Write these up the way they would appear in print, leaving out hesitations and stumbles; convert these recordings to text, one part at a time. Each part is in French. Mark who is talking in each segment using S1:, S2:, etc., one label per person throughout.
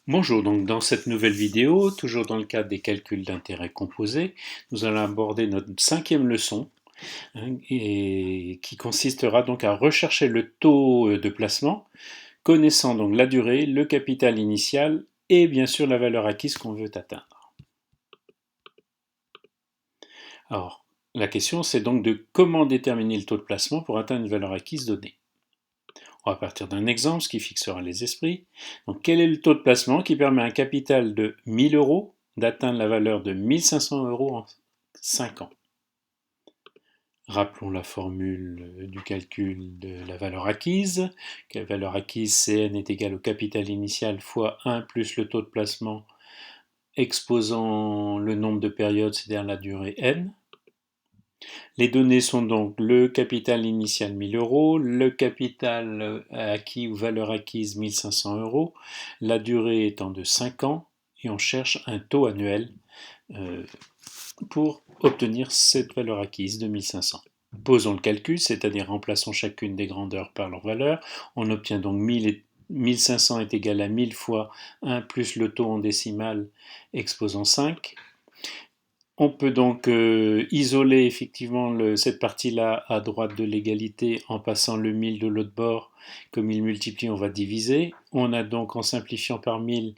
S1: Bonjour, donc dans cette nouvelle vidéo, toujours dans le cadre des calculs d'intérêt composé, nous allons aborder notre cinquième leçon et qui consistera donc à rechercher le taux de placement, connaissant donc la durée, le capital initial et bien sûr la valeur acquise qu'on veut atteindre. Alors, la question c'est donc de comment déterminer le taux de placement pour atteindre une valeur acquise donnée. On va partir d'un exemple, ce qui fixera les esprits. Donc, quel est le taux de placement qui permet à un capital de 1000 euros d'atteindre la valeur de 1500 euros en 5 ans? Rappelons la formule du calcul de la valeur acquise. La valeur acquise, Cn est égal au capital initial fois 1 plus le taux de placement exposant le nombre de périodes, c'est-à-dire la durée n. Les données sont donc le capital initial 1000 euros, le capital acquis ou valeur acquise 1500 euros, la durée étant de 5 ans, et on cherche un taux annuel pour obtenir cette valeur acquise de 1500. Posons le calcul, c'est-à-dire remplaçons chacune des grandeurs par leur valeur. On obtient donc 1500 est égal à 1000 fois 1 plus le taux en décimale exposant 5. On peut donc isoler effectivement cette partie-là à droite de l'égalité en passant le 1000 de l'autre bord. Comme il multiplie, on va diviser. On a donc, en simplifiant par 1000,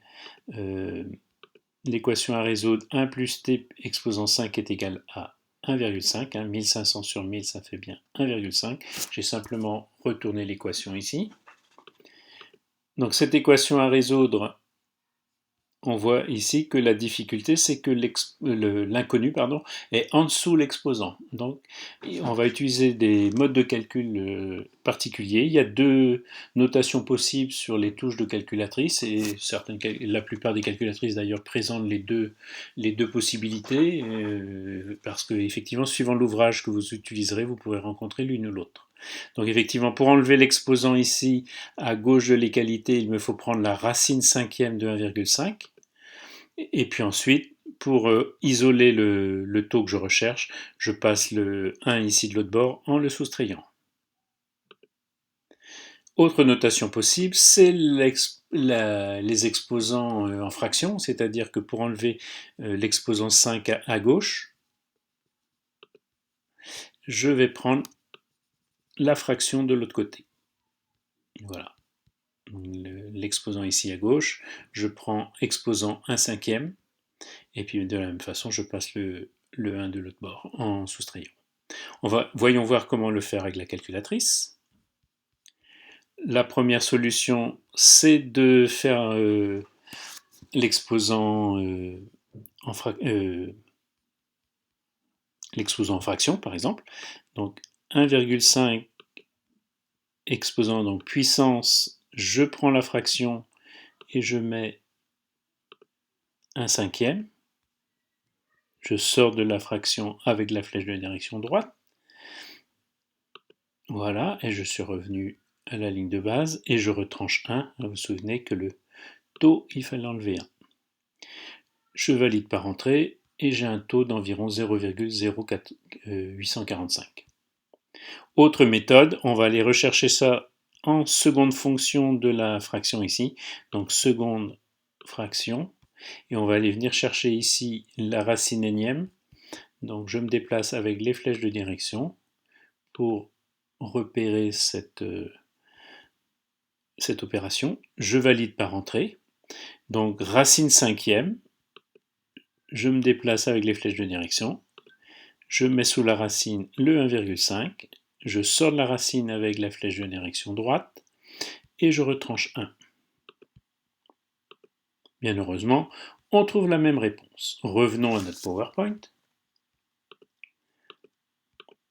S1: l'équation à résoudre 1 plus t exposant 5 est égal à 1,5. 1500 sur 1000, ça fait bien 1,5. J'ai simplement retourné l'équation ici. Donc cette équation à résoudre, on voit ici que la difficulté, c'est que l'inconnu est en dessous l'exposant. Donc, on va utiliser des modes de calcul particuliers. Il y a deux notations possibles sur les touches de calculatrice, et la plupart des calculatrices d'ailleurs présentent les deux possibilités, parce que effectivement, suivant l'ouvrage que vous utiliserez, vous pourrez rencontrer l'une ou l'autre. Donc effectivement, pour enlever l'exposant ici, à gauche de l'égalité, il me faut prendre la racine cinquième de 1,5. Et puis ensuite, pour isoler le taux que je recherche, je passe le 1 ici de l'autre bord en le soustrayant. Autre notation possible, c'est les exposants en fractions, c'est-à-dire que pour enlever l'exposant 5 à gauche, je vais prendre la fraction de l'autre côté. Voilà. L'exposant ici à gauche, je prends exposant 1 cinquième, et puis de la même façon, je passe le 1 de l'autre bord en soustrayant. Voyons voir comment le faire avec la calculatrice. La première solution, c'est de faire l'exposant en fraction, par exemple. Donc 1,5 exposant donc puissance, je prends la fraction et je mets 1 cinquième. Je sors de la fraction avec la flèche de direction droite. Voilà, et je suis revenu à la ligne de base et je retranche 1. Vous vous souvenez que le taux, il fallait enlever 1. Je valide par entrée et j'ai un taux d'environ 0,0845. Autre méthode, on va aller rechercher ça en seconde fonction de la fraction ici, donc seconde fraction, et on va aller venir chercher ici la racine énième. Donc je me déplace avec les flèches de direction pour repérer cette opération. Je valide par entrée. Donc racine cinquième, je me déplace avec les flèches de direction. Je mets sous la racine le 1,5. Je sors de la racine avec la flèche de direction droite. Et je retranche 1. Bien heureusement, on trouve la même réponse. Revenons à notre PowerPoint.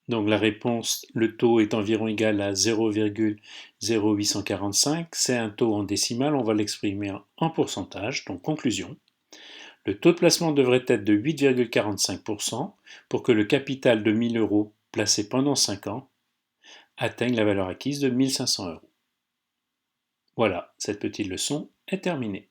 S1: Donc la réponse, le taux est environ égal à 0,0845. C'est un taux en décimale, on va l'exprimer en pourcentage. Donc conclusion, le taux de placement devrait être de 8,45% pour que le capital de 1000 euros placé pendant 5 ans atteigne la valeur acquise de 1500 euros. Voilà, cette petite leçon est terminée.